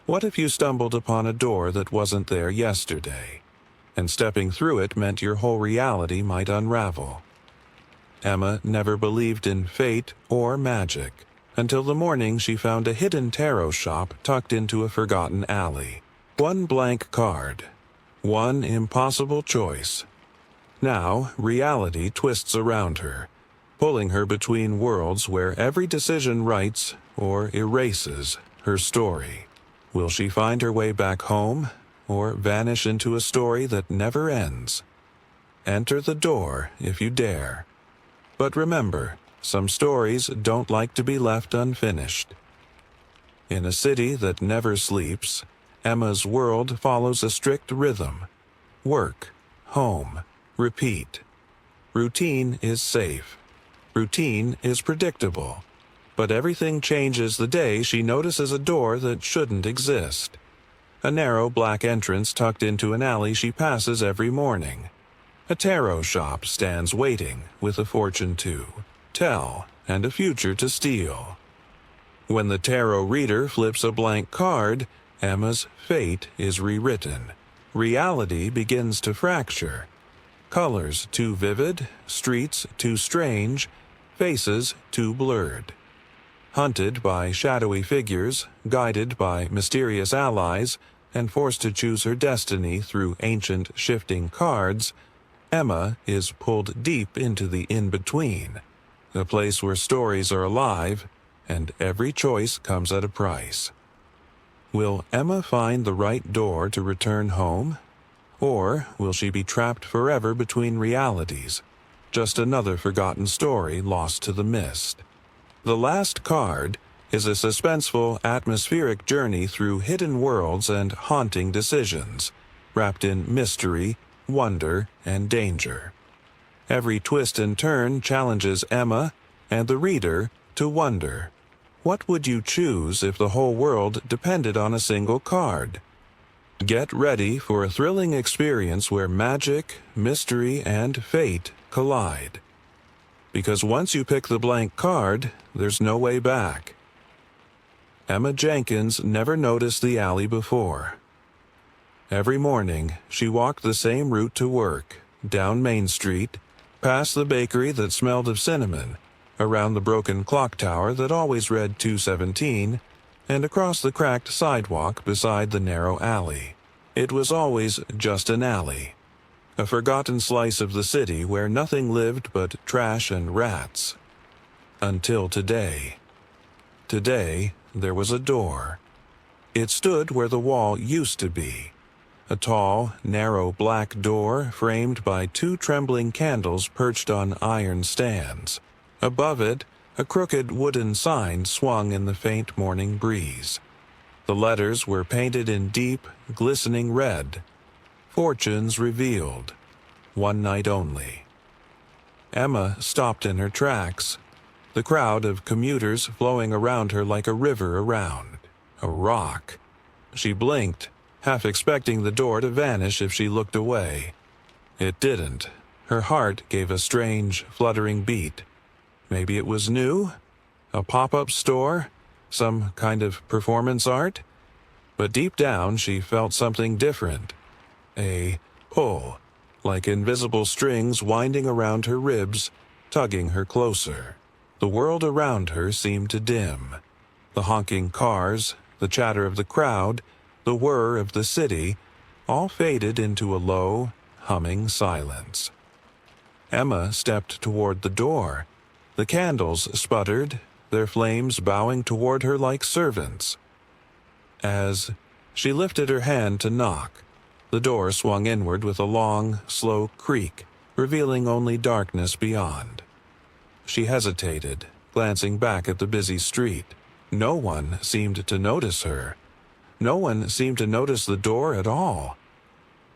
What if you stumbled upon a door that wasn't there yesterday, and stepping through it meant your whole reality might unravel? Emma never believed in fate or magic, until the morning she found a hidden tarot shop tucked into a forgotten alley. One blank card. One impossible choice. Now, reality twists around her, pulling her between worlds where every decision writes or erases her story. Will she find her way back home, or vanish into a story that never ends? Enter the door if you dare. But remember, some stories don't like to be left unfinished. In a city that never sleeps, Emma's world follows a strict rhythm. Work, home, repeat. Routine is safe. Routine is predictable. But everything changes the day she notices a door that shouldn't exist. A narrow black entrance tucked into an alley she passes every morning. A tarot shop stands waiting with a fortune to tell and a future to steal. When the tarot reader flips a blank card, Emma's fate is rewritten. Reality begins to fracture. Colors too vivid, streets too strange, faces too blurred. Hunted by shadowy figures, guided by mysterious allies, and forced to choose her destiny through ancient shifting cards, Emma is pulled deep into the in-between, a place where stories are alive and every choice comes at a price. Will Emma find the right door to return home? Or will she be trapped forever between realities, just another forgotten story lost to the mist? The last card is a suspenseful, atmospheric journey through hidden worlds and haunting decisions, wrapped in mystery, wonder, and danger. Every twist and turn challenges Emma and the reader to wonder. What would you choose if the whole world depended on a single card? Get ready for a thrilling experience where magic, mystery, and fate collide. Because once you pick the blank card, there's no way back. Emma Jenkins never noticed the alley before. Every morning, she walked the same route to work, down Main Street, past the bakery that smelled of cinnamon, around the broken clock tower that always read 2:17, and across the cracked sidewalk beside the narrow alley. It was always just an alley. A forgotten slice of the city where nothing lived but trash and rats. Until today. Today, there was a door. It stood where the wall used to be. A tall, narrow black door framed by two trembling candles perched on iron stands. Above it, a crooked wooden sign swung in the faint morning breeze. The letters were painted in deep, glistening red. Fortunes revealed. One night only. Emma stopped in her tracks, the crowd of commuters flowing around her like a river around a rock. She blinked, half expecting the door to vanish if she looked away. It didn't. Her heart gave a strange, fluttering beat. Maybe it was new? A pop-up store? Some kind of performance art? But deep down she felt something different. A pull, like invisible strings winding around her ribs, tugging her closer. The world around her seemed to dim. The honking cars, the chatter of the crowd, the whir of the city, all faded into a low, humming silence. Emma stepped toward the door. The candles sputtered, their flames bowing toward her like servants. As she lifted her hand to knock, the door swung inward with a long, slow creak, revealing only darkness beyond. She hesitated, glancing back at the busy street. No one seemed to notice her. No one seemed to notice the door at all.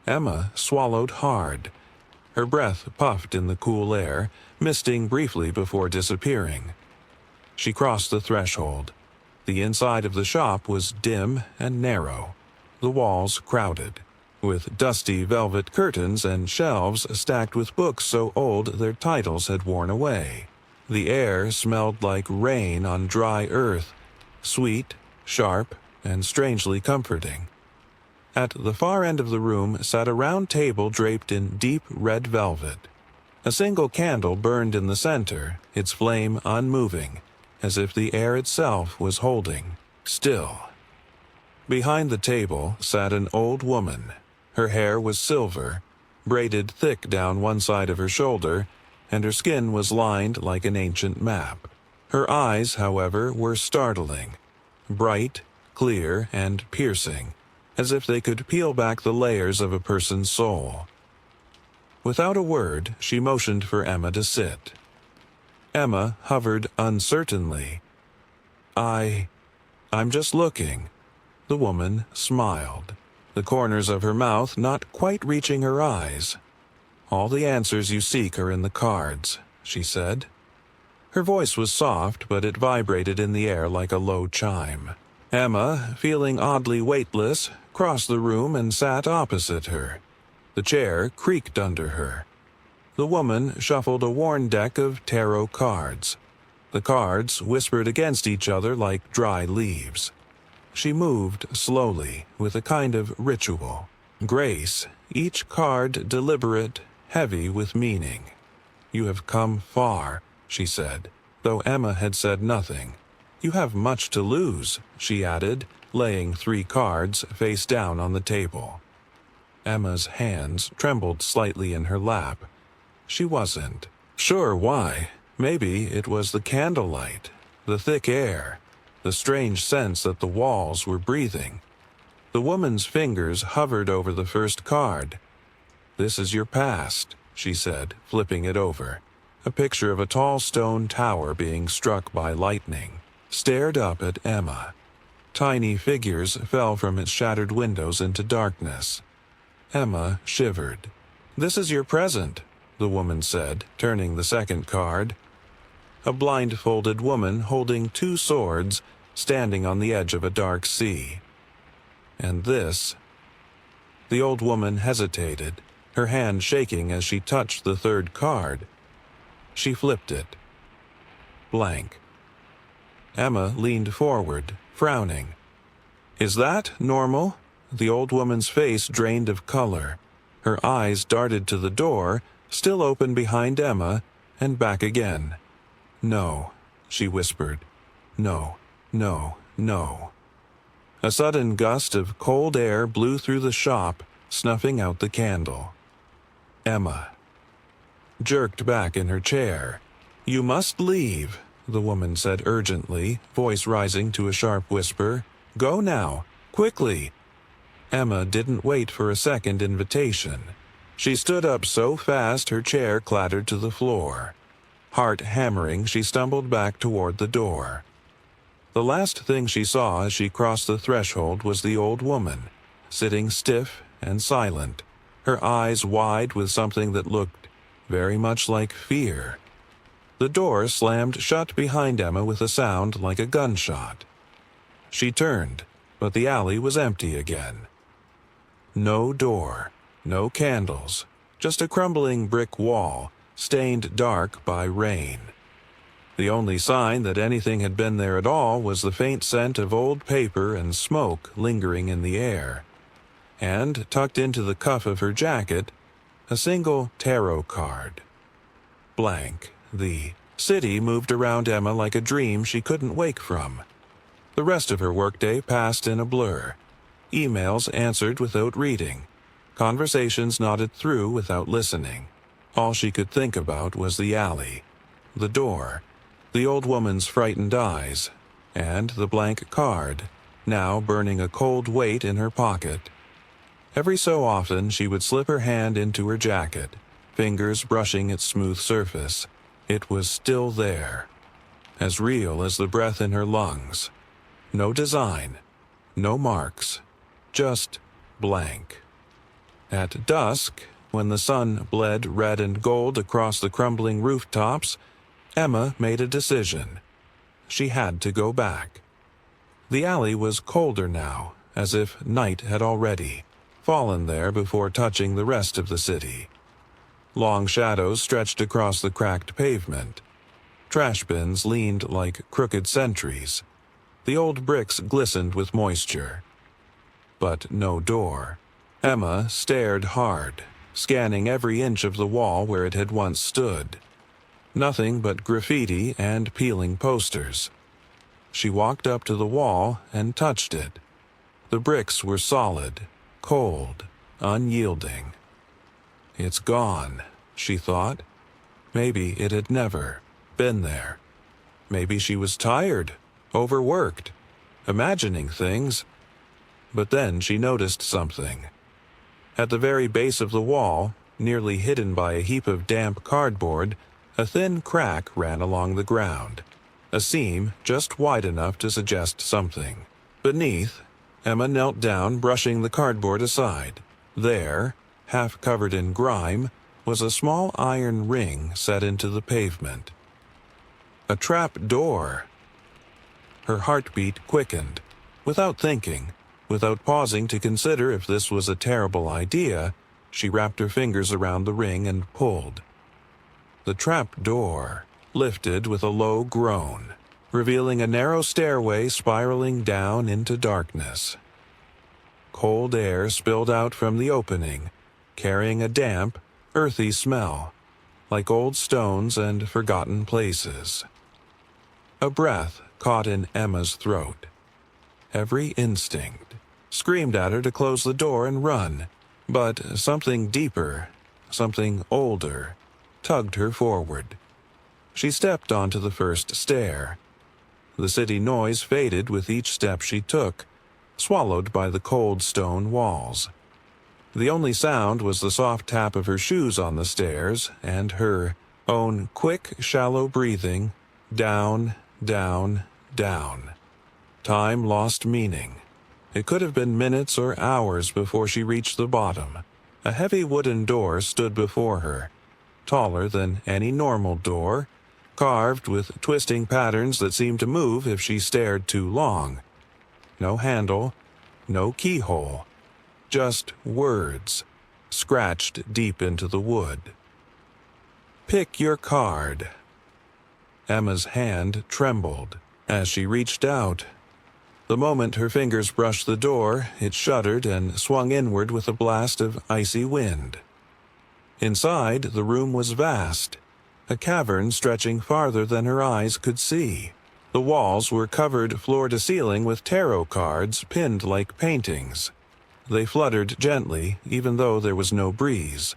Emma swallowed hard. Her breath puffed in the cool air, misting briefly before disappearing. She crossed the threshold. The inside of the shop was dim and narrow, the walls crowded, with dusty velvet curtains and shelves stacked with books so old their titles had worn away. The air smelled like rain on dry earth, sweet, sharp, and strangely comforting. At the far end of the room sat a round table draped in deep red velvet. A single candle burned in the center, its flame unmoving, as if the air itself was holding still. Behind the table sat an old woman. Her hair was silver, braided thick down one side of her shoulder, and her skin was lined like an ancient map. Her eyes, however, were startling, bright, clear, and piercing, as if they could peel back the layers of a person's soul. Without a word, she motioned for Emma to sit. Emma hovered uncertainly. I'm just looking." The woman smiled, the corners of her mouth not quite reaching her eyes. "All the answers you seek are in the cards," she said. Her voice was soft, but it vibrated in the air like a low chime. Emma, feeling oddly weightless, crossed the room and sat opposite her. The chair creaked under her. The woman shuffled a worn deck of tarot cards. The cards whispered against each other like dry leaves. She moved slowly, with a kind of ritual grace, each card deliberate, heavy with meaning. "You have come far," she said, though Emma had said nothing. "You have much to lose," she added, laying 3 cards face down on the table. Emma's hands trembled slightly in her lap. She wasn't sure why. Maybe it was the candlelight, the thick air, the strange sense that the walls were breathing. The woman's fingers hovered over the first card. "This is your past," she said, flipping it over. A picture of a tall stone tower being struck by lightning stared up at Emma. Tiny figures fell from its shattered windows into darkness. Emma shivered. "This is your present," the woman said, turning the second card. A blindfolded woman holding 2 swords, standing on the edge of a dark sea. "And this?" The old woman hesitated, her hand shaking as she touched the 3rd card. She flipped it. Blank. Emma leaned forward, frowning. "Is that normal?" The old woman's face drained of color. Her eyes darted to the door, still open behind Emma, and back again. "No," she whispered. "No, no, no." A sudden gust of cold air blew through the shop, snuffing out the candle. Emma jerked back in her chair. "You must leave," the woman said urgently, voice rising to a sharp whisper. "Go now, quickly." Emma didn't wait for a second invitation. She stood up so fast her chair clattered to the floor. Heart hammering, she stumbled back toward the door. The last thing she saw as she crossed the threshold was the old woman, sitting stiff and silent, her eyes wide with something that looked very much like fear. The door slammed shut behind Emma with a sound like a gunshot. She turned, but the alley was empty again. No door, no candles, just a crumbling brick wall, stained dark by rain. The only sign that anything had been there at all was the faint scent of old paper and smoke lingering in the air. And, tucked into the cuff of her jacket, a single tarot card. Blank. The city moved around Emma like a dream she couldn't wake from. The rest of her workday passed in a blur. Emails answered without reading. Conversations nodded through without listening. All she could think about was the alley, the door, the old woman's frightened eyes, and the blank card, now burning a cold weight in her pocket. Every so often she would slip her hand into her jacket, fingers brushing its smooth surface. It was still there, as real as the breath in her lungs. No design, no marks, just blank. At dusk, when the sun bled red and gold across the crumbling rooftops, Emma made a decision. She had to go back. The alley was colder now, as if night had already fallen there before touching the rest of the city. Long shadows stretched across the cracked pavement. Trash bins leaned like crooked sentries. The old bricks glistened with moisture. But no door. Emma stared hard, scanning every inch of the wall where it had once stood. Nothing but graffiti and peeling posters. She walked up to the wall and touched it. The bricks were solid, cold, unyielding. It's gone, she thought. Maybe it had never been there. Maybe she was tired, overworked, imagining things. But then she noticed something. At the very base of the wall, nearly hidden by a heap of damp cardboard, a thin crack ran along the ground, a seam just wide enough to suggest something. Beneath, Emma knelt down, brushing the cardboard aside. There, half covered in grime, was a small iron ring set into the pavement. A trap door. Her heartbeat quickened. Without thinking, without pausing to consider if this was a terrible idea, she wrapped her fingers around the ring and pulled. The trap door lifted with a low groan, revealing a narrow stairway spiraling down into darkness. Cold air spilled out from the opening, carrying a damp, earthy smell, like old stones and forgotten places. A breath caught in Emma's throat. Every instinct screamed at her to close the door and run, but something deeper, something older, tugged her forward. She stepped onto the first stair. The city noise faded with each step she took, swallowed by the cold stone walls. The only sound was the soft tap of her shoes on the stairs and her own quick, shallow breathing, down, down, down. Time lost meaning. It could have been minutes or hours before she reached the bottom. A heavy wooden door stood before her, taller than any normal door, carved with twisting patterns that seemed to move if she stared too long. No handle, no keyhole, just words, scratched deep into the wood. Pick your card. Emma's hand trembled as she reached out. The moment her fingers brushed the door, it shuddered and swung inward with a blast of icy wind. Inside, the room was vast, a cavern stretching farther than her eyes could see. The walls were covered floor to ceiling with tarot cards pinned like paintings. They fluttered gently, even though there was no breeze.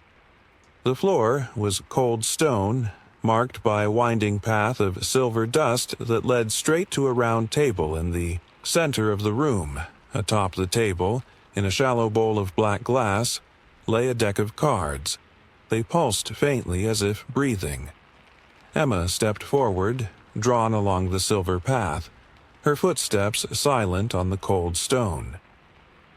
The floor was cold stone, marked by a winding path of silver dust that led straight to a round table in the center of the room. Atop the table, in a shallow bowl of black glass, lay a deck of cards. They pulsed faintly as if breathing. Emma stepped forward, drawn along the silver path, her footsteps silent on the cold stone.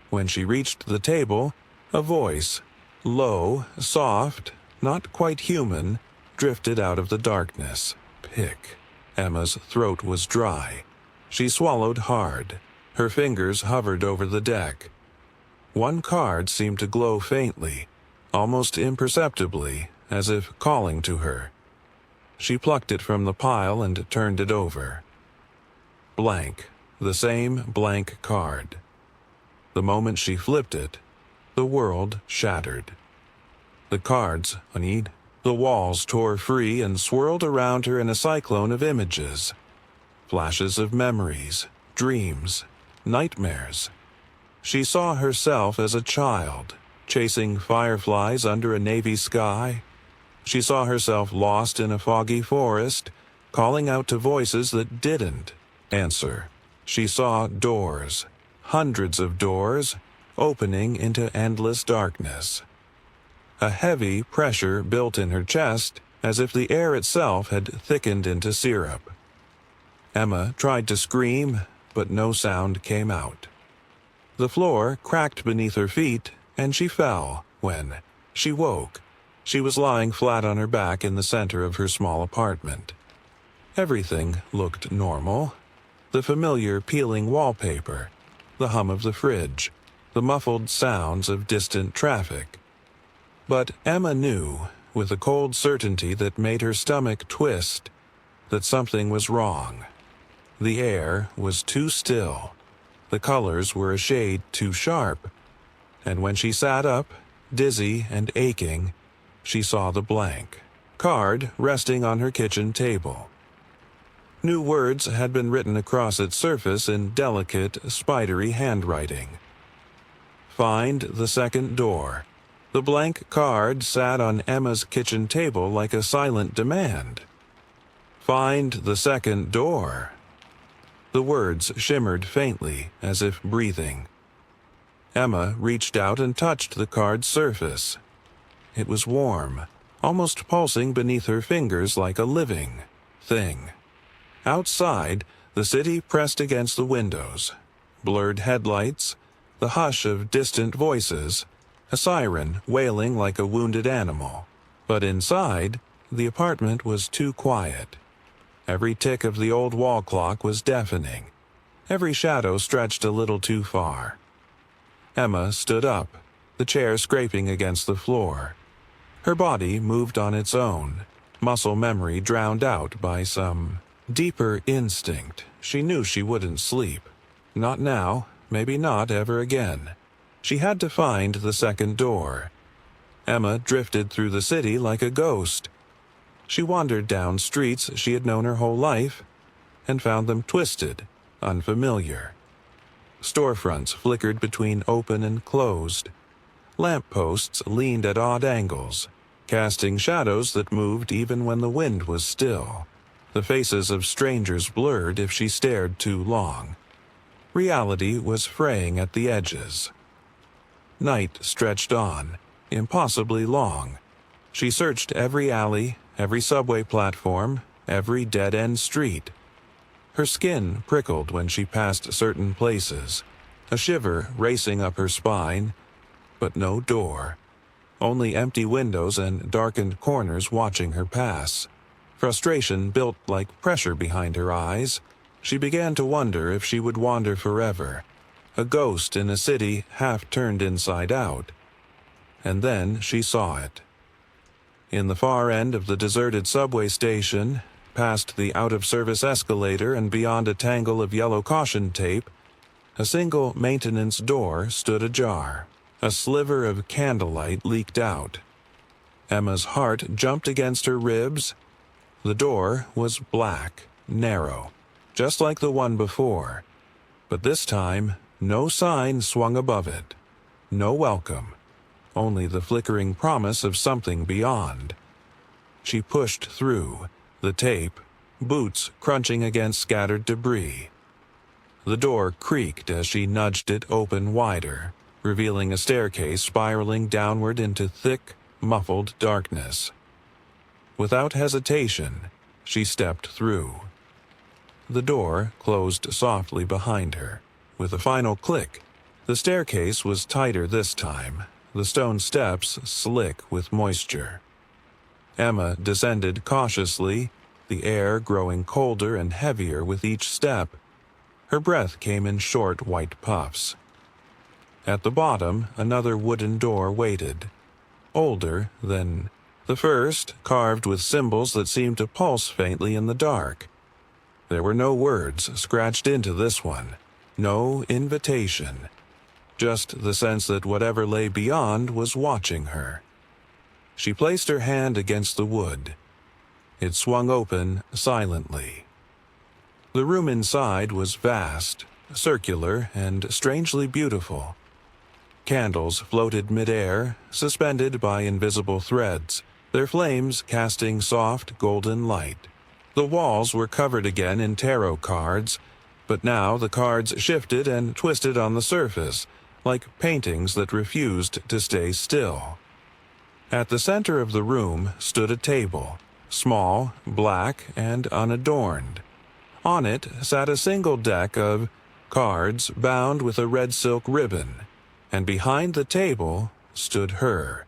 When she reached the table, a voice, low, soft, not quite human, drifted out of the darkness. Pick. Emma's throat was dry. She swallowed hard. Her fingers hovered over the deck. One card seemed to glow faintly, almost imperceptibly, as if calling to her. She plucked it from the pile and turned it over. Blank, the same blank card. The moment she flipped it, the world shattered. The cards, uneed, the walls tore free and swirled around her in a cyclone of images. Flashes of memories, dreams, nightmares. She saw herself as a child, chasing fireflies under a navy sky. She saw herself lost in a foggy forest, calling out to voices that didn't answer. She saw doors, hundreds of doors, opening into endless darkness. A heavy pressure built in her chest, as if the air itself had thickened into syrup. Emma tried to scream, but no sound came out. The floor cracked beneath her feet, and she fell. When she woke, she was lying flat on her back in the center of her small apartment. Everything looked normal. The familiar peeling wallpaper, the hum of the fridge, the muffled sounds of distant traffic. But Emma knew, with a cold certainty that made her stomach twist, that something was wrong. The air was too still. The colors were a shade too sharp. And when she sat up, dizzy and aching, she saw the blank card resting on her kitchen table. New words had been written across its surface in delicate, spidery handwriting. Find the second door. The blank card sat on Emma's kitchen table like a silent demand. Find the second door. The words shimmered faintly, as if breathing. Emma reached out and touched the card's surface. It was warm, almost pulsing beneath her fingers like a living thing. Outside, the city pressed against the windows. Blurred headlights, the hush of distant voices, a siren wailing like a wounded animal. But inside, the apartment was too quiet. Every tick of the old wall clock was deafening. Every shadow stretched a little too far. Emma stood up, the chair scraping against the floor. Her body moved on its own, muscle memory drowned out by some deeper instinct. She knew she wouldn't sleep. Not now, maybe not ever again. She had to find the second door. Emma drifted through the city like a ghost. She wandered down streets she had known her whole life and found them twisted, unfamiliar. Storefronts flickered between open and closed. Lampposts leaned at odd angles, casting shadows that moved even when the wind was still. The faces of strangers blurred if she stared too long. Reality was fraying at the edges. Night stretched on, impossibly long. She searched every alley, every subway platform, every dead-end street. Her skin prickled when she passed certain places, a shiver racing up her spine, but no door. Only empty windows and darkened corners watching her pass. Frustration built like pressure behind her eyes. She began to wonder if she would wander forever, a ghost in a city half turned inside out. And then she saw it. In the far end of the deserted subway station, past the out-of-service escalator and beyond a tangle of yellow caution tape, a single maintenance door stood ajar. A sliver of candlelight leaked out. Emma's heart jumped against her ribs. The door was black, narrow, just like the one before. But this time, no sign swung above it. No welcome. Only the flickering promise of something beyond. She pushed through, the tape, boots crunching against scattered debris. The door creaked as she nudged it open wider, revealing a staircase spiraling downward into thick, muffled darkness. Without hesitation, she stepped through. The door closed softly behind her. With a final click, the staircase was tighter this time, the stone steps slick with moisture. Emma descended cautiously, the air growing colder and heavier with each step. Her breath came in short white puffs. At the bottom, another wooden door waited, older than the first, carved with symbols that seemed to pulse faintly in the dark. There were no words scratched into this one, no invitation, just the sense that whatever lay beyond was watching her. She placed her hand against the wood. It swung open silently. The room inside was vast, circular, and strangely beautiful. Candles floated mid-air, suspended by invisible threads, their flames casting soft golden light. The walls were covered again in tarot cards, but now the cards shifted and twisted on the surface, like paintings that refused to stay still. At the center of the room stood a table, small, black, and unadorned. On it sat a single deck of cards bound with a red silk ribbon, and behind the table stood her.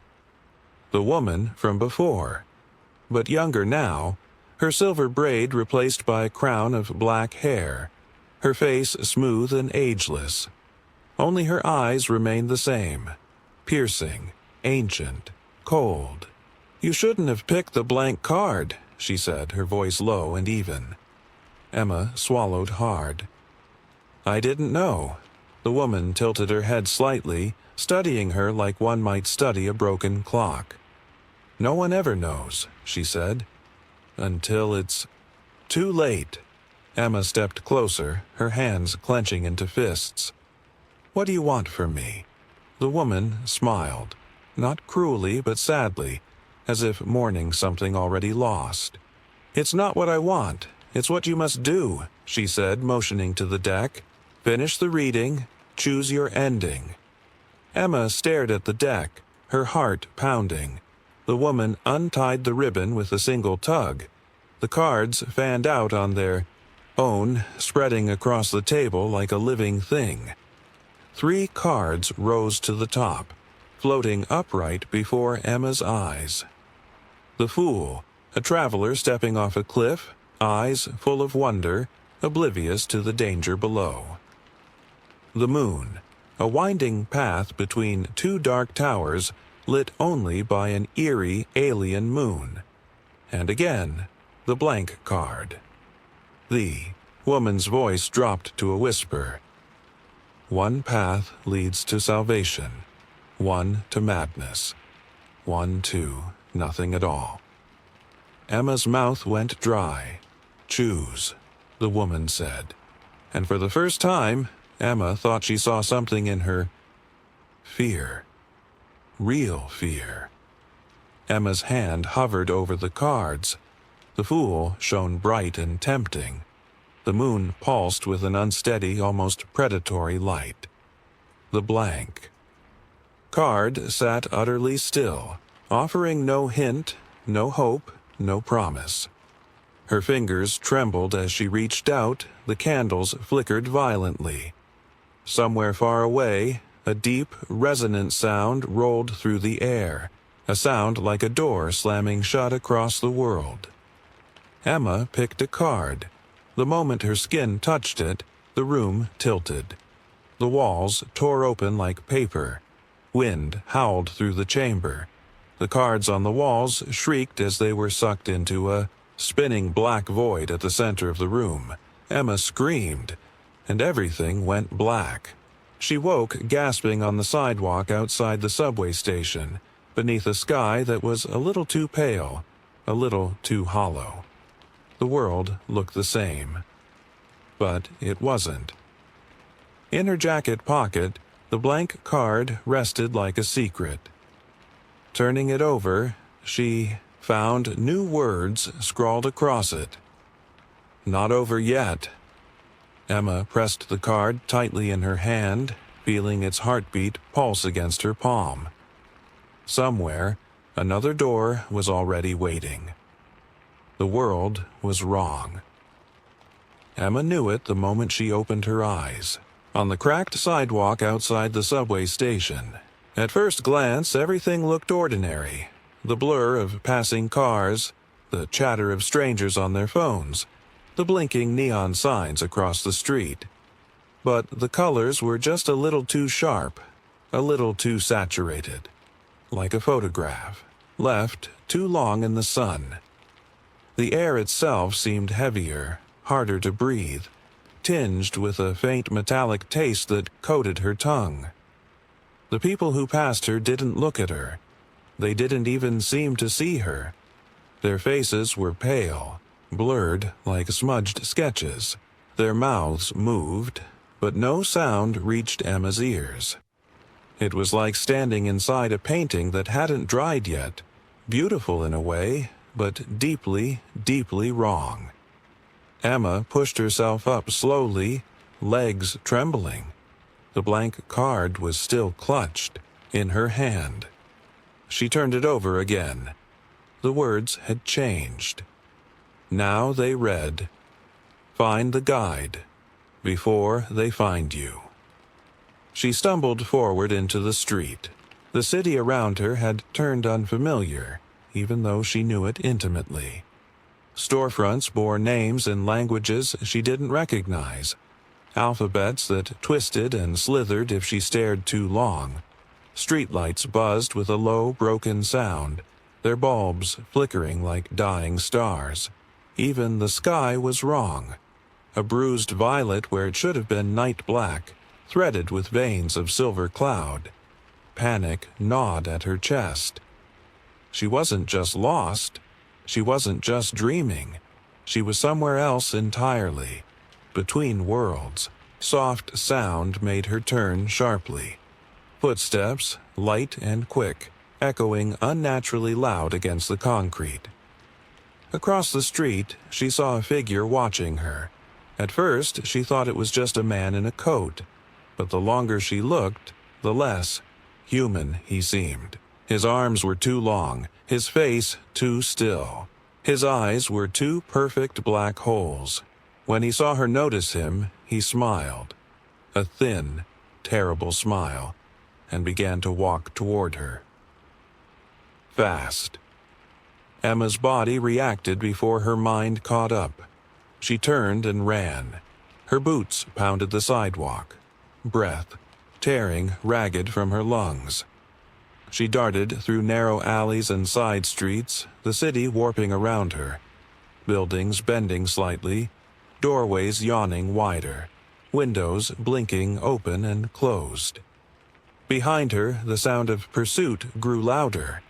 The woman from before, but younger now, her silver braid replaced by a crown of black hair, her face smooth and ageless. Only her eyes remained the same, piercing, ancient, cold. "You shouldn't have picked the blank card," she said, her voice low and even. Emma swallowed hard. I didn't know. The woman tilted her head slightly, studying her like one might study a broken clock. No one ever knows, she said. Until it's too late. Emma stepped closer, her hands clenching into fists. What do you want from me? The woman smiled, not cruelly but sadly, as if mourning something already lost. It's not what I want, it's what you must do, she said, motioning to the deck. Finish the reading, choose your ending. Emma stared at the deck, her heart pounding. The woman untied the ribbon with a single tug. The cards fanned out on their own, spreading across the table like a living thing. 3 cards rose to the top, floating upright before Emma's eyes. The Fool, a traveler stepping off a cliff, eyes full of wonder, oblivious to the danger below. The Moon, a winding path between 2 dark towers, lit only by an eerie alien moon. And again, the blank card. The woman's voice dropped to a whisper. 1 path leads to salvation, 1 to madness, 1 to nothing at all. Emma's mouth went dry. Choose, the woman said. And for the first time, Emma thought she saw something in her. Fear. Real fear. Emma's hand hovered over the cards. The Fool shone bright and tempting. The moon pulsed with an unsteady, almost predatory light. The blank card sat utterly still, offering no hint, no hope, no promise. Her fingers trembled as she reached out, the candles flickered violently. Somewhere far away, a deep, resonant sound rolled through the air, a sound like a door slamming shut across the world. Emma picked a card. The moment her skin touched it, the room tilted. The walls tore open like paper. Wind howled through the chamber. The cards on the walls shrieked as they were sucked into a spinning black void at the center of the room. Emma screamed, and everything went black. She woke gasping on the sidewalk outside the subway station, beneath a sky that was a little too pale, a little too hollow. The world looked the same. But it wasn't. In her jacket pocket, the blank card rested like a secret. Turning it over, she found new words scrawled across it. Not over yet. Emma pressed the card tightly in her hand, feeling its heartbeat pulse against her palm. Somewhere, another door was already waiting. The world was wrong. Emma knew it the moment she opened her eyes. On the cracked sidewalk outside the subway station. At first glance, everything looked ordinary. The blur of passing cars, the chatter of strangers on their phones, the blinking neon signs across the street. But the colors were just a little too sharp, a little too saturated. Like a photograph, left too long in the sun. The air itself seemed heavier, harder to breathe, tinged with a faint metallic taste that coated her tongue. The people who passed her didn't look at her. They didn't even seem to see her. Their faces were pale, blurred like smudged sketches. Their mouths moved, but no sound reached Emma's ears. It was like standing inside a painting that hadn't dried yet, beautiful in a way, but deeply, deeply wrong. Emma pushed herself up slowly, legs trembling. The blank card was still clutched in her hand. She turned it over again. The words had changed. Now they read, "Find the guide before they find you." She stumbled forward into the street. The city around her had turned unfamiliar, even though she knew it intimately. Storefronts bore names in languages she didn't recognize, alphabets that twisted and slithered if she stared too long. Streetlights buzzed with a low, broken sound, their bulbs flickering like dying stars. Even the sky was wrong. a bruised violet where it should have been night black, threaded with veins of silver cloud. Panic gnawed at her chest. She wasn't just lost. She wasn't just dreaming. She was somewhere else entirely. Between worlds. Soft sound made her turn sharply. Footsteps, light and quick, echoing unnaturally loud against the concrete. Across the street, she saw a figure watching her. At first, she thought it was just a man in a coat, but the longer she looked, the less human he seemed. His arms were too long, his face too still. His eyes were two perfect black holes. When he saw her notice him, he smiled. A thin, terrible smile, and began to walk toward her. Fast. Emma's body reacted before her mind caught up. She turned and ran. Her boots pounded the sidewalk. Breath tearing ragged from her lungs. She darted through narrow alleys and side streets, the city warping around her. Buildings bending slightly, doorways yawning wider, windows blinking open and closed. Behind her, the sound of pursuit grew louder.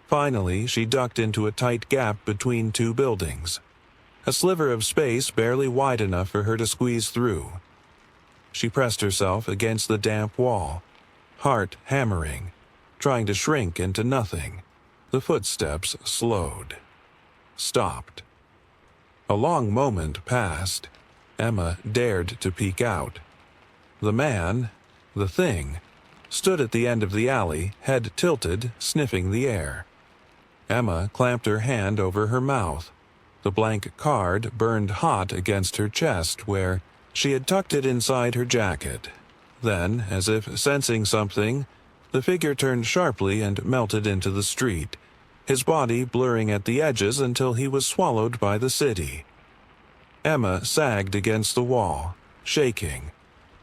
Finally, she ducked into a tight gap between two buildings. A sliver of space barely wide enough for her to squeeze through. She pressed herself against the damp wall, heart hammering, trying to shrink into nothing. The footsteps slowed. Stopped. A long moment passed. Emma dared to peek out. The man, the thing, stood at the end of the alley, head tilted, sniffing the air. Emma clamped her hand over her mouth. The blank card burned hot against her chest where she had tucked it inside her jacket. Then, as if sensing something, the figure turned sharply and melted into the street, his body blurring at the edges until he was swallowed by the city. Emma sagged against the wall, shaking.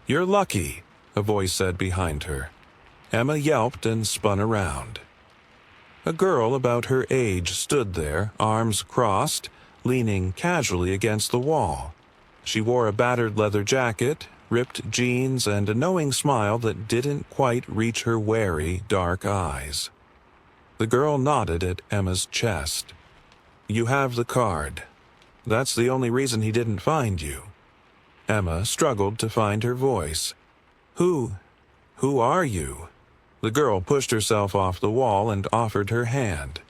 "You're lucky," a voice said behind her. Emma yelped and spun around. A girl about her age stood there, arms crossed, leaning casually against the wall. She wore a battered leather jacket, ripped jeans, and a knowing smile that didn't quite reach her wary, dark eyes. The girl nodded at Emma's chest. "You have the card. That's the only reason he didn't find you." Emma struggled to find her voice. Who are you?" The girl pushed herself off the wall and offered her hand.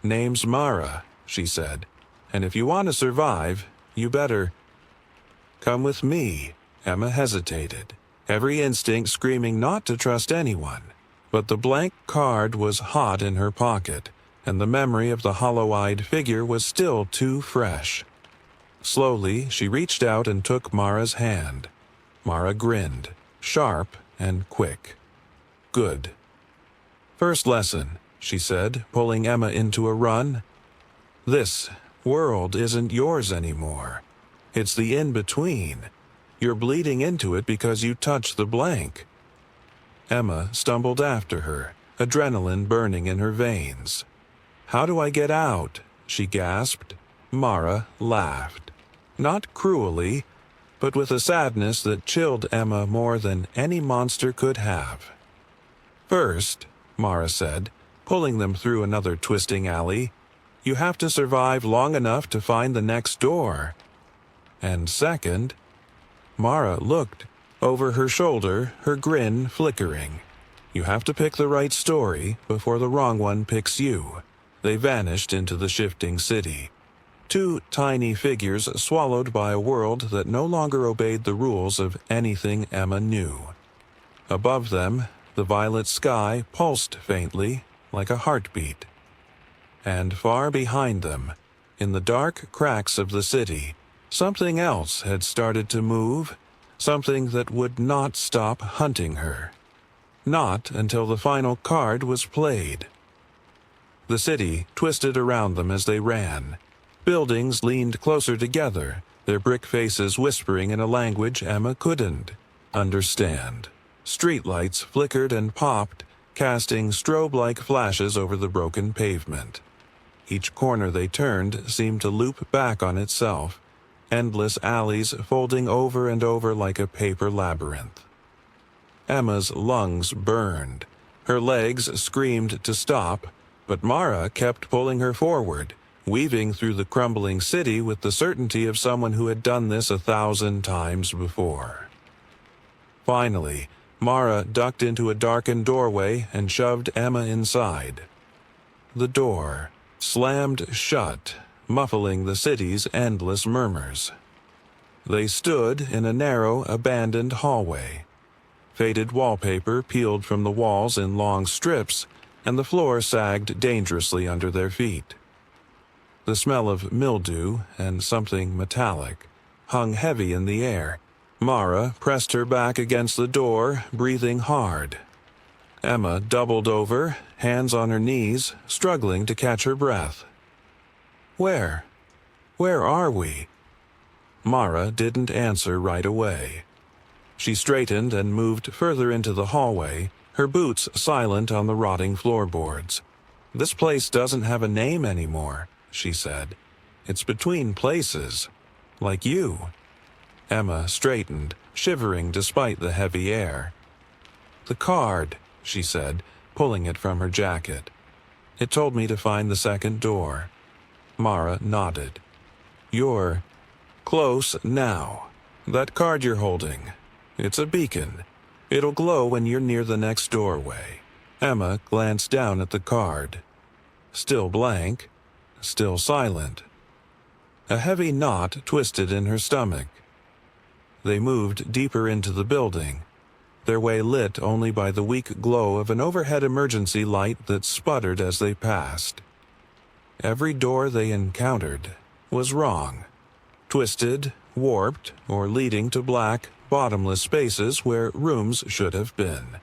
"Name's Mara," she said, "and if you want to survive, you better—" "Come with me." Emma hesitated, every instinct screaming not to trust anyone. But the blank card was hot in her pocket, and the memory of the hollow-eyed figure was still too fresh. Slowly, she reached out and took Mara's hand. Mara grinned, sharp and quick. "Good." "First lesson," she said, pulling Emma into a run. "This world isn't yours anymore. It's the in-between. You're bleeding into it because you touched the blank." Emma stumbled after her, adrenaline burning in her veins. "How do I get out?" she gasped. Mara laughed. Not cruelly, but with a sadness that chilled Emma more than any monster could have. "First," Mara said, pulling them through another twisting alley, "you have to survive long enough to find the next door. And second—" Mara looked over her shoulder, her grin flickering. "You have to pick the right story before the wrong one picks you." They vanished into the shifting city. Two tiny figures swallowed by a world that no longer obeyed the rules of anything Emma knew. Above them, the violet sky pulsed faintly, like a heartbeat. And far behind them, in the dark cracks of the city, something else had started to move, something that would not stop hunting her. Not until the final card was played. The city twisted around them as they ran. Buildings leaned closer together, their brick faces whispering in a language Emma couldn't understand. Streetlights flickered and popped, casting strobe-like flashes over the broken pavement. Each corner they turned seemed to loop back on itself, endless alleys folding over and over like a paper labyrinth. Emma's lungs burned. Her legs screamed to stop, but Mara kept pulling her forward, weaving through the crumbling city with the certainty of someone who had done this 1,000 times before. Finally, Mara ducked into a darkened doorway and shoved Emma inside. The door slammed shut, muffling the city's endless murmurs. They stood in a narrow, abandoned hallway. Faded wallpaper peeled from the walls in long strips, and the floor sagged dangerously under their feet. The smell of mildew and something metallic hung heavy in the air. Mara pressed her back against the door, breathing hard. Emma doubled over, hands on her knees, struggling to catch her breath. Where are we? Mara didn't answer right away. She straightened and moved further into the hallway, her boots silent on the rotting floorboards. This place doesn't have a name anymore, she said. It's between places. Like you. Emma straightened, shivering despite the heavy air. The card, she said, pulling it from her jacket. It told me to find the second door. Mara nodded. You're close now. That card you're holding. It's a beacon. It'll glow when you're near the next doorway. Emma glanced down at the card. Still blank. Still silent. A heavy knot twisted in her stomach. They moved deeper into the building, their way lit only by the weak glow of an overhead emergency light that sputtered as they passed. Every door they encountered was wrong. Twisted, warped, or leading to black, bottomless spaces where rooms should have been.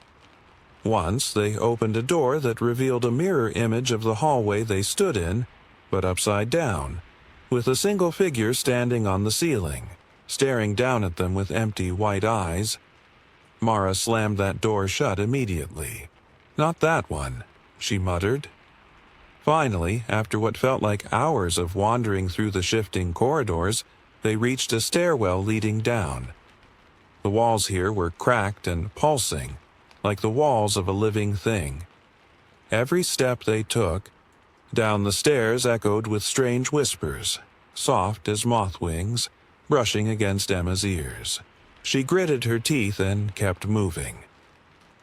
Once they opened a door that revealed a mirror image of the hallway they stood in, but upside down, with a single figure standing on the ceiling, staring down at them with empty white eyes. Mara slammed that door shut immediately. Not that one, she muttered. Finally, after what felt like hours of wandering through the shifting corridors, they reached a stairwell leading down. The walls here were cracked and pulsing, like the walls of a living thing. Every step they took, down the stairs echoed with strange whispers, soft as moth wings, brushing against Emma's ears. She gritted her teeth and kept moving.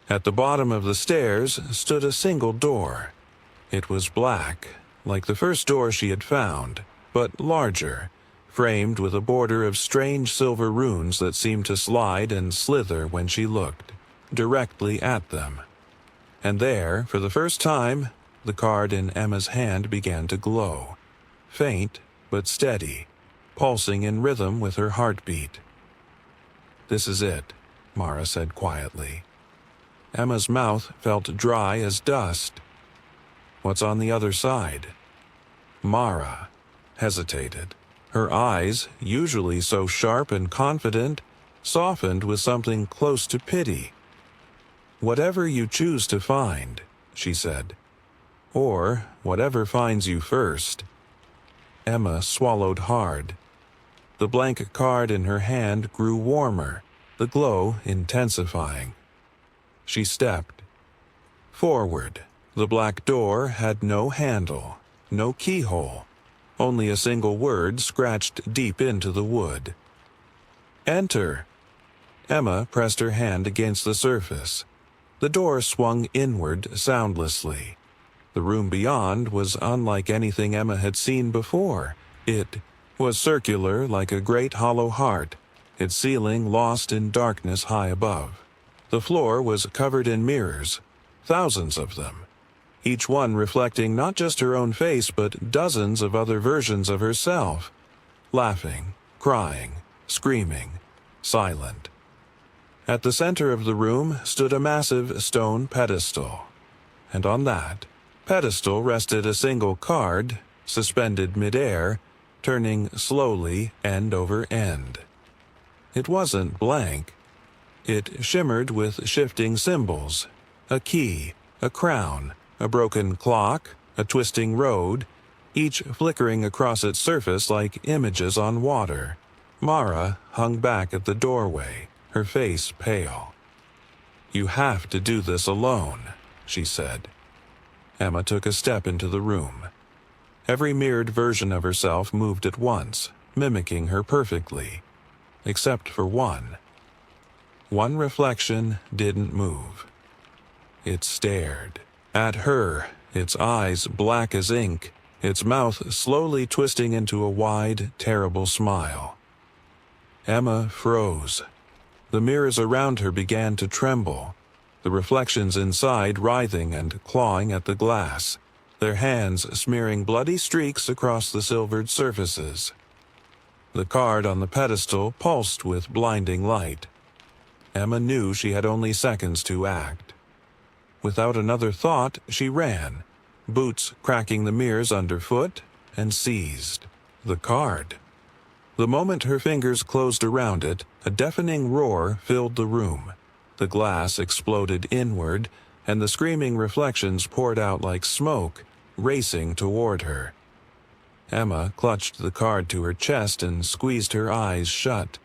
At the bottom of the stairs stood a single door. It was black, like the first door she had found, but larger, framed with a border of strange silver runes that seemed to slide and slither when she looked, directly at them. And there, for the first time, the card in Emma's hand began to glow, faint but steady, pulsing in rhythm with her heartbeat. "This is it," Mara said quietly. Emma's mouth felt dry as dust. "What's on the other side?" Mara hesitated. Her eyes, usually so sharp and confident, softened with something close to pity. "Whatever you choose to find," she said. "Or whatever finds you first." Emma swallowed hard. The blank card in her hand grew warmer, the glow intensifying. She stepped forward. The black door had no handle, no keyhole, only a single word scratched deep into the wood. "Enter." Emma pressed her hand against the surface. The door swung inward soundlessly. The room beyond was unlike anything Emma had seen before. It was circular like a great hollow heart, its ceiling lost in darkness high above. The floor was covered in mirrors, thousands of them, each one reflecting not just her own face but dozens of other versions of herself, laughing, crying, screaming, silent. At the center of the room stood a massive stone pedestal, and on that pedestal rested a single card, suspended midair, turning slowly end over end. It wasn't blank. It shimmered with shifting symbols, a key, a crown, a broken clock, a twisting road, each flickering across its surface like images on water. Mara hung back at the doorway, her face pale. "You have to do this alone," she said. Emma took a step into the room. Every mirrored version of herself moved at once, mimicking her perfectly, except for one. One reflection didn't move. It stared at her, its eyes black as ink, its mouth slowly twisting into a wide, terrible smile. Emma froze. The mirrors around her began to tremble, the reflections inside writhing and clawing at the glass, their hands smearing bloody streaks across the silvered surfaces. The card on the pedestal pulsed with blinding light. Emma knew she had only seconds to act. Without another thought, she ran, boots cracking the mirrors underfoot, and seized the card. The moment her fingers closed around it, a deafening roar filled the room. The glass exploded inward, and the screaming reflections poured out like smoke, racing toward her. Emma clutched the card to her chest and squeezed her eyes shut.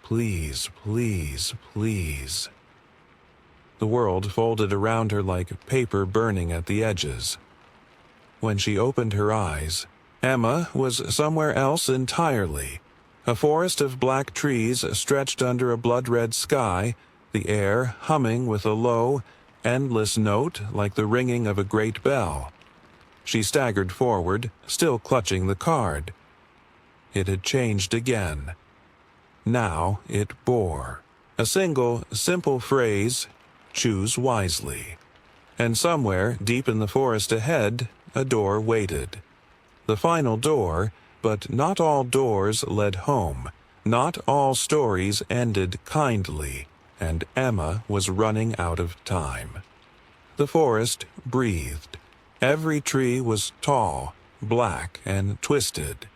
Please, please, please. The world folded around her like paper burning at the edges. When she opened her eyes, Emma was somewhere else entirely. A forest of black trees stretched under a blood-red sky, the air humming with a low, endless note like the ringing of a great bell. She staggered forward, still clutching the card. It had changed again. Now it bore a single, simple phrase, "Choose wisely." And somewhere, deep in the forest ahead, a door waited. The final door, but not all doors led home. Not all stories ended kindly, and Emma was running out of time. The forest breathed. Every tree was tall, black, and twisted,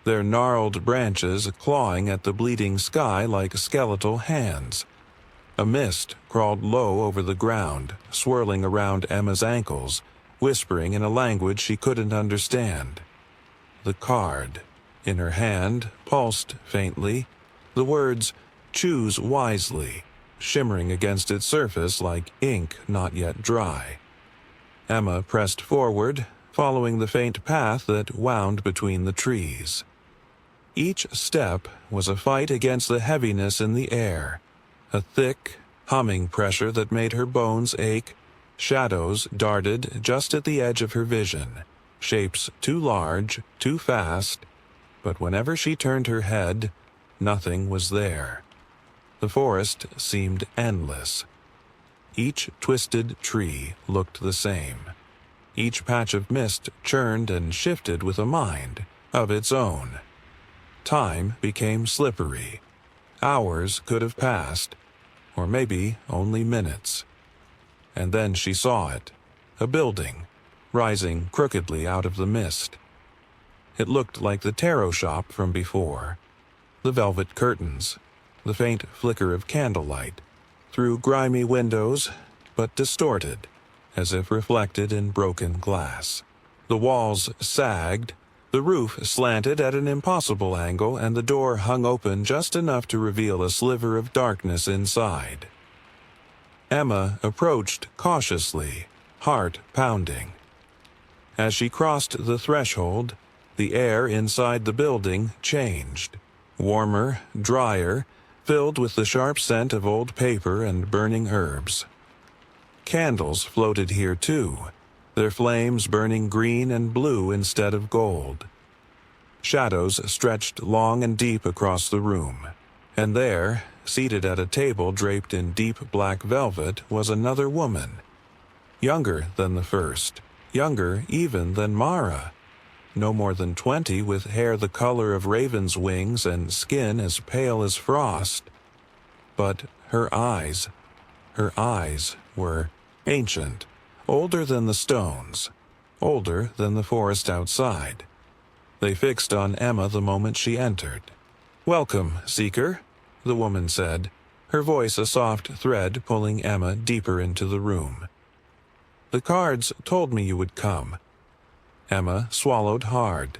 their gnarled branches clawing at the bleeding sky like skeletal hands. A mist crawled low over the ground, swirling around Emma's ankles, whispering in a language she couldn't understand. The card, in her hand, pulsed faintly, the words, "Choose wisely," shimmering against its surface like ink not yet dry. Emma pressed forward, following the faint path that wound between the trees. Each step was a fight against the heaviness in the air, a thick, humming pressure that made her bones ache. Shadows darted just at the edge of her vision, shapes too large, too fast, but whenever she turned her head, nothing was there. The forest seemed endless. Each twisted tree looked the same. Each patch of mist churned and shifted with a mind of its own. Time became slippery. Hours could have passed, or maybe only minutes. And then she saw it, a building, rising crookedly out of the mist. It looked like the tarot shop from before. The velvet curtains, the faint flicker of candlelight, through grimy windows, but distorted, as if reflected in broken glass. The walls sagged, the roof slanted at an impossible angle, and the door hung open just enough to reveal a sliver of darkness inside. Emma approached cautiously, heart pounding. As she crossed the threshold, the air inside the building changed. Warmer, drier, filled with the sharp scent of old paper and burning herbs. Candles floated here too, their flames burning green and blue instead of gold. Shadows stretched long and deep across the room, and there, seated at a table draped in deep black velvet, was another woman. Younger than the first, younger even than Mara. No more than 20, with hair the color of raven's wings and skin as pale as frost. But her eyes were ancient, older than the stones, older than the forest outside. They fixed on Emma the moment she entered. "Welcome, seeker," the woman said, her voice a soft thread pulling Emma deeper into the room. "The cards told me you would come." Emma swallowed hard.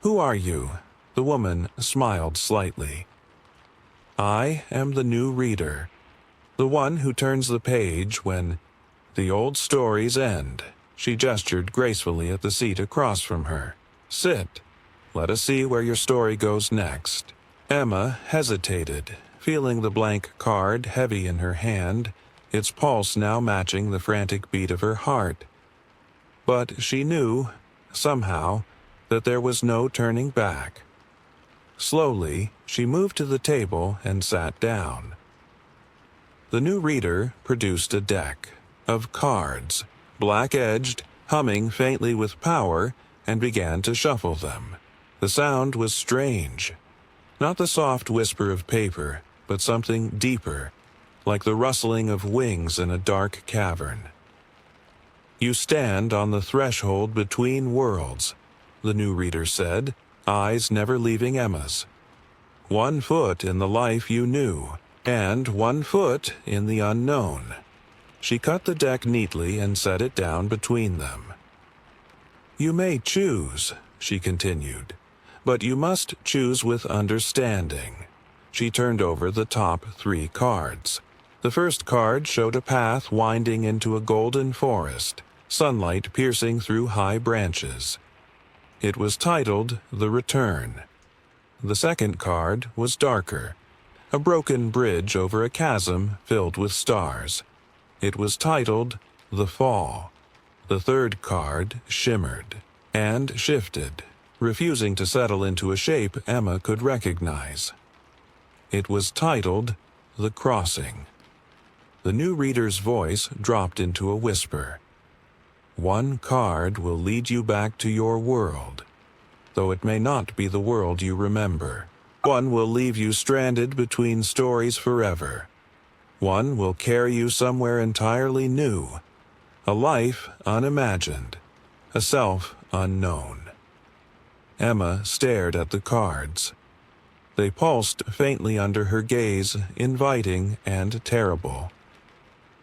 "Who are you?" The woman smiled slightly. I am the new reader, the one who turns the page when the old stories end. She gestured gracefully at the seat across from her. Sit. Let us see where your story goes next. Emma hesitated, feeling the blank card heavy in her hand, its pulse now matching the frantic beat of her heart. But she knew, somehow, that there was no turning back. Slowly, she moved to the table and sat down. The new reader produced a deck of cards, black-edged, humming faintly with power, and began to shuffle them. The sound was strange. Not the soft whisper of paper, but something deeper, like the rustling of wings in a dark cavern. You stand on the threshold between worlds, the new reader said, eyes never leaving Emma's. 1 foot in the life you knew, and 1 foot in the unknown. She cut the deck neatly and set it down between them. You may choose, she continued, but you must choose with understanding. She turned over the top 3 cards. The first card showed a path winding into a golden forest, sunlight piercing through high branches. It was titled The Return. The second card was darker, a broken bridge over a chasm filled with stars. It was titled The Fall. The third card shimmered and shifted, refusing to settle into a shape Emma could recognize. It was titled The Crossing. The new reader's voice dropped into a whisper. 1 card will lead you back to your world, though it may not be the world you remember. 1 will leave you stranded between stories forever. 1 will carry you somewhere entirely new, a life unimagined, a self unknown. Emma stared at the cards. They pulsed faintly under her gaze, inviting and terrible.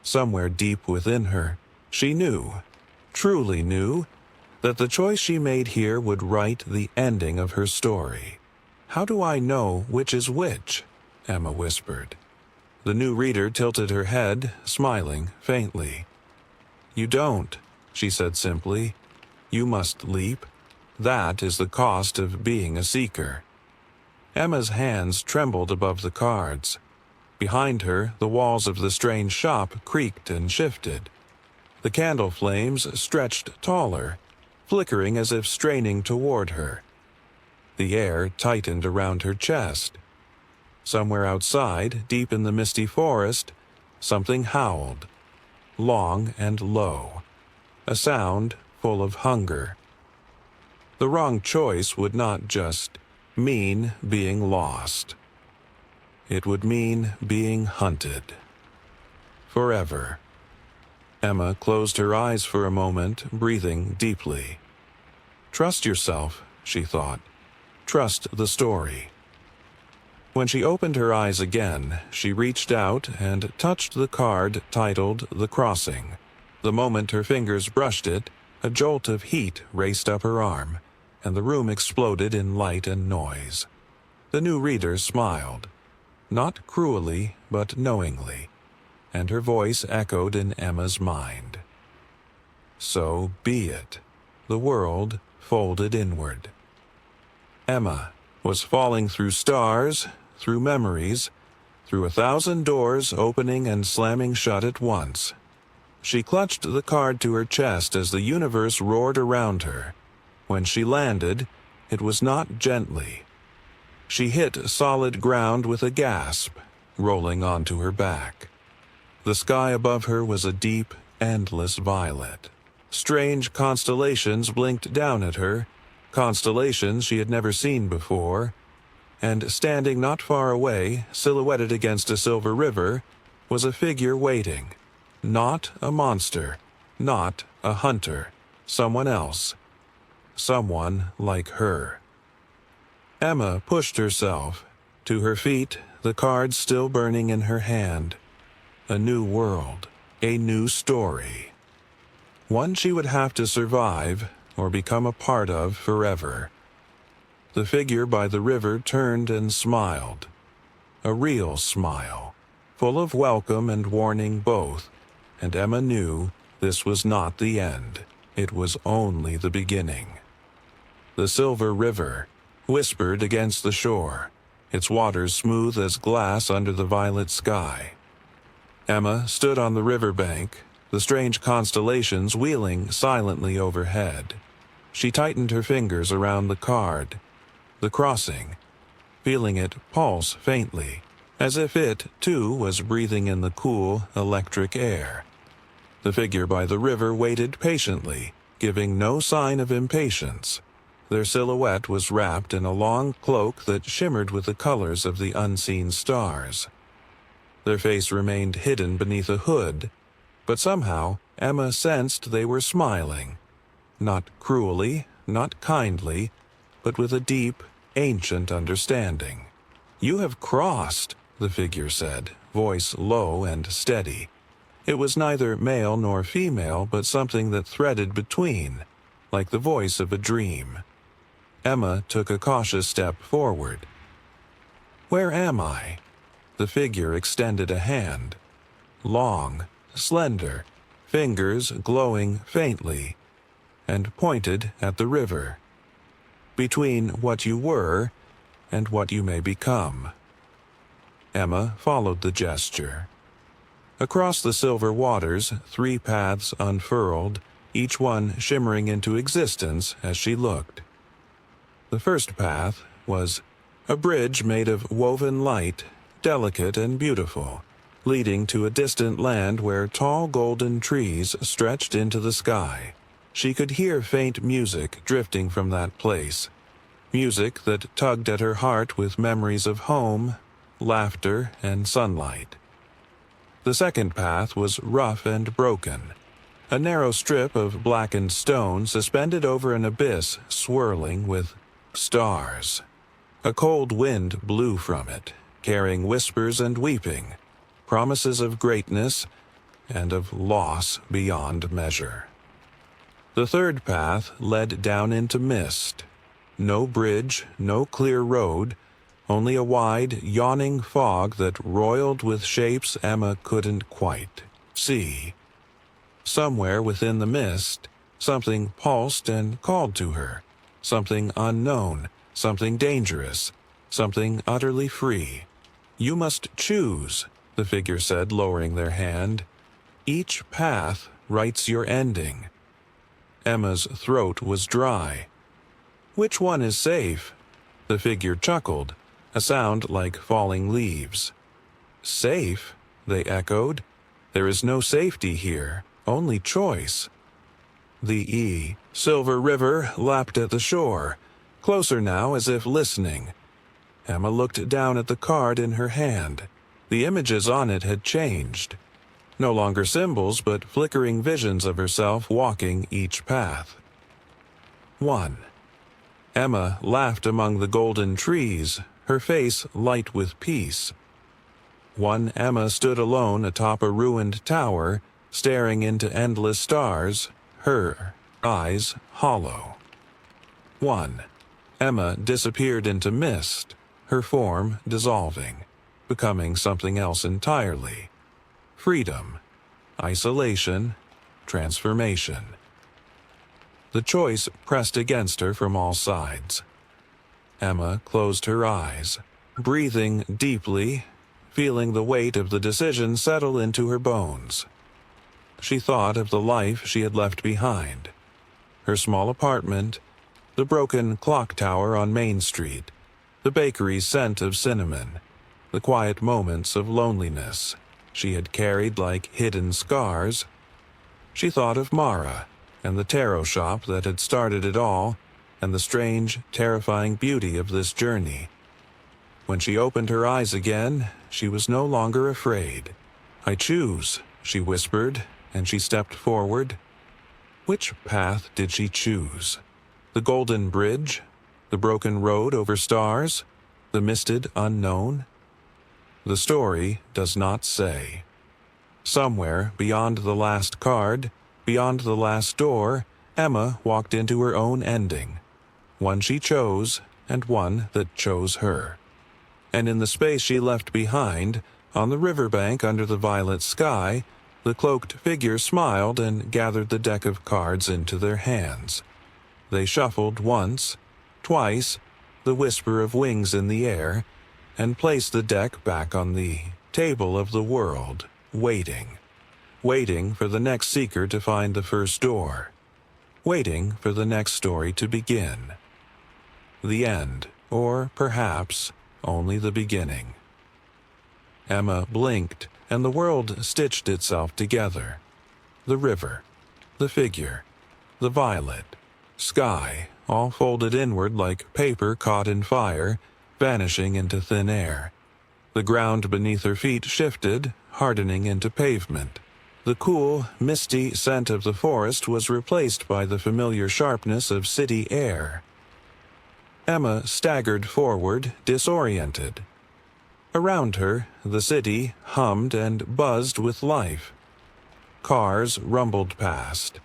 Somewhere deep within her, she knew, truly knew, that the choice she made here would write the ending of her story. How do I know which is which? Emma whispered. The new reader tilted her head, smiling faintly. You don't, she said simply. You must leap. That is the cost of being a seeker. Emma's hands trembled above the cards. Behind her, the walls of the strange shop creaked and shifted. The candle flames stretched taller, flickering as if straining toward her. The air tightened around her chest. Somewhere outside, deep in the misty forest, something howled, long and low, a sound full of hunger. The wrong choice would not just mean being lost. It would mean being hunted. Forever. Emma closed her eyes for a moment, breathing deeply. Trust yourself, she thought. Trust the story. When she opened her eyes again, she reached out and touched the card titled The Crossing. The moment her fingers brushed it, a jolt of heat raced up her arm, and the room exploded in light and noise. The new reader smiled, not cruelly, but knowingly, and her voice echoed in Emma's mind. So be it. The world folded inward. Emma was falling through stars, through memories, through 1,000 doors opening and slamming shut at once. She clutched the card to her chest as the universe roared around her. When she landed, it was not gently. She hit solid ground with a gasp, rolling onto her back. The sky above her was a deep, endless violet. Strange constellations blinked down at her, constellations she had never seen before, and standing not far away, silhouetted against a silver river, was a figure waiting. Not a monster, not a hunter, someone else. Someone like her. Emma pushed herself. To her feet, the cards still burning in her hand. A new world, a new story. One she would have to survive or become a part of forever. The figure by the river turned and smiled. A real smile, full of welcome and warning both, and Emma knew this was not the end. It was only the beginning. The silver river whispered against the shore, its waters smooth as glass under the violet sky. Emma stood on the riverbank, the strange constellations wheeling silently overhead. She tightened her fingers around the card, the crossing, feeling it pulse faintly, as if it, too, was breathing in the cool, electric air. The figure by the river waited patiently, giving no sign of impatience. Their silhouette was wrapped in a long cloak that shimmered with the colors of the unseen stars. Their face remained hidden beneath a hood, but somehow Emma sensed they were smiling. Not cruelly, not kindly, but with a deep, ancient understanding. "You have crossed," the figure said, voice low and steady. It was neither male nor female, but something that threaded between, like the voice of a dream. Emma took a cautious step forward. "Where am I?" The figure extended a hand. Long, slender, fingers glowing faintly, and pointed at the river. "Between what you were and what you may become." Emma followed the gesture. Across the silver waters, 3 paths unfurled, each one shimmering into existence as she looked. The first path was a bridge made of woven light, delicate and beautiful, leading to a distant land where tall golden trees stretched into the sky. She could hear faint music drifting from that place, music that tugged at her heart with memories of home, laughter, and sunlight. The second path was rough and broken, a narrow strip of blackened stone suspended over an abyss swirling with stars. A cold wind blew from it, carrying whispers and weeping, promises of greatness and of loss beyond measure. The third path led down into mist. No bridge, no clear road, only a wide, yawning fog that roiled with shapes Emma couldn't quite see. Somewhere within the mist, something pulsed and called to her, something unknown, something dangerous, something utterly free. "You must choose," the figure said, lowering their hand. "Each path writes your ending." Emma's throat was dry. "Which one is safe?" The figure chuckled, a sound like falling leaves. "Safe?" they echoed. "There is no safety here, only choice." The silver river lapped at the shore, closer now as if listening. Emma looked down at the card in her hand. The images on it had changed. No longer symbols, but flickering visions of herself walking each path. 1. Emma laughed among the golden trees, her face light with peace. One Emma stood alone atop a ruined tower, staring into endless stars, her eyes hollow. 1. Emma disappeared into mist, her form dissolving, becoming something else entirely. Freedom, isolation, transformation. The choice pressed against her from all sides. Emma closed her eyes, breathing deeply, feeling the weight of the decision settle into her bones. She thought of the life she had left behind. Her small apartment, the broken clock tower on Main Street, the bakery's scent of cinnamon, the quiet moments of loneliness she had carried like hidden scars. She thought of Mara and the tarot shop that had started it all, and the strange, terrifying beauty of this journey. When she opened her eyes again, she was no longer afraid. "I choose," she whispered, and she stepped forward. Which path did she choose? The golden bridge? The broken road over stars? The misted unknown? The story does not say. Somewhere beyond the last card, beyond the last door, Emma walked into her own ending. One she chose, and one that chose her. And in the space she left behind, on the riverbank under the violet sky, the cloaked figure smiled and gathered the deck of cards into their hands. They shuffled once, twice, the whisper of wings in the air, and placed the deck back on the table of the world, waiting for the next seeker to find the first door, waiting for the next story to begin. The end, or perhaps only the beginning. Emma blinked, and the world stitched itself together. The river, the figure, the violet, sky, all folded inward like paper caught in fire, vanishing into thin air. The ground beneath her feet shifted, hardening into pavement. The cool, misty scent of the forest was replaced by the familiar sharpness of city air. Emma staggered forward, disoriented. Around her, the city hummed and buzzed with life. Cars rumbled past.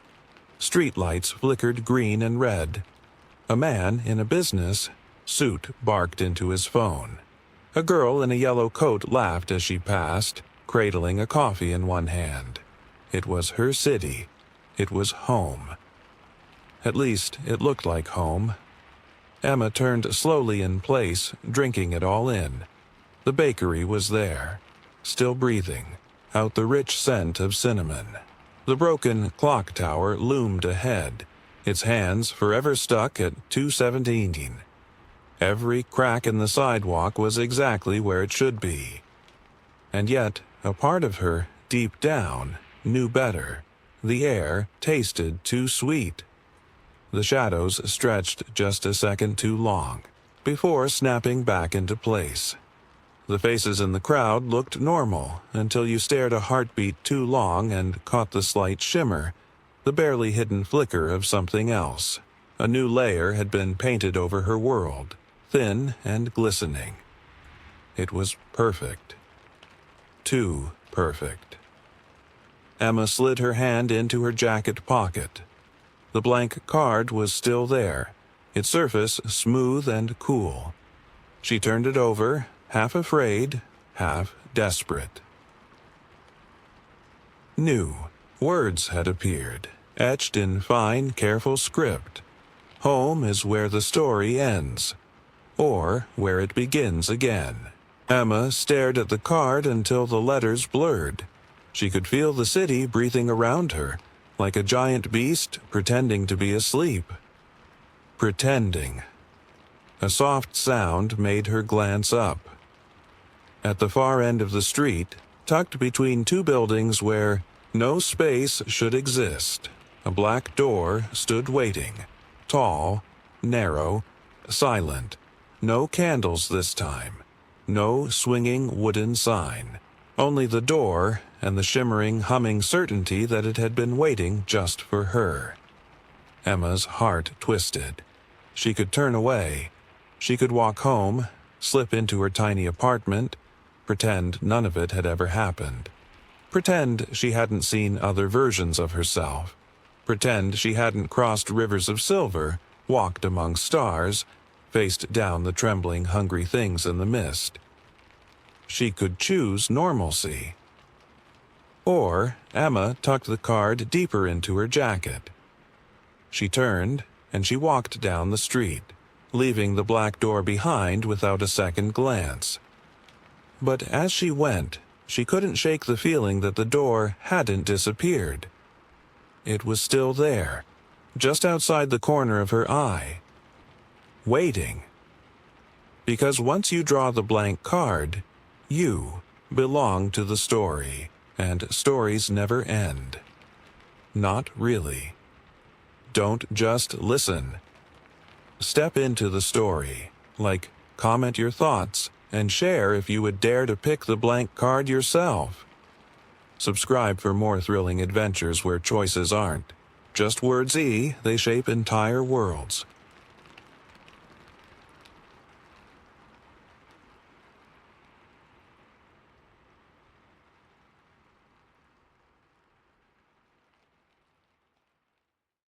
Streetlights flickered green and red. A man in a business suit barked into his phone. A girl in a yellow coat laughed as she passed, cradling a coffee in one hand. It was her city. It was home. At least, it looked like home. Emma turned slowly in place, drinking it all in. The bakery was there, still breathing out the rich scent of cinnamon. The broken clock tower loomed ahead, its hands forever stuck at 2:17. Every crack in the sidewalk was exactly where it should be. And yet, a part of her, deep down, knew better. The air tasted too sweet. The shadows stretched just a second too long, before snapping back into place. The faces in the crowd looked normal until you stared a heartbeat too long and caught the slight shimmer, the barely hidden flicker of something else. A new layer had been painted over her world, thin and glistening. It was perfect. Too perfect. Emma slid her hand into her jacket pocket. The blank card was still there, its surface smooth and cool. She turned it over, half afraid, half desperate. New words had appeared, etched in fine, careful script. Home is where the story ends, or where it begins again. Emma stared at the card until the letters blurred. She could feel the city breathing around her, like a giant beast pretending to be asleep. Pretending. A soft sound made her glance up. At the far end of the street, tucked between two buildings where no space should exist, a black door stood waiting. Tall, narrow, silent. No candles this time. No swinging wooden sign. Only the door and the shimmering, humming certainty that it had been waiting just for her. Emma's heart twisted. She could turn away. She could walk home, slip into her tiny apartment, pretend none of it had ever happened. Pretend she hadn't seen other versions of herself. Pretend she hadn't crossed rivers of silver, walked among stars, faced down the trembling, hungry things in the mist. She could choose normalcy. Or Emma tucked the card deeper into her jacket. She turned, and she walked down the street, leaving the black door behind without a second glance. But as she went, she couldn't shake the feeling that the door hadn't disappeared. It was still there, just outside the corner of her eye. Waiting. Because once you draw the blank card, you belong to the story, and stories never end. Not really. Don't just listen. Step into the story, like comment your thoughts, and share if you would dare to pick the blank card yourself. Subscribe for more thrilling adventures where choices aren't just words they shape entire worlds.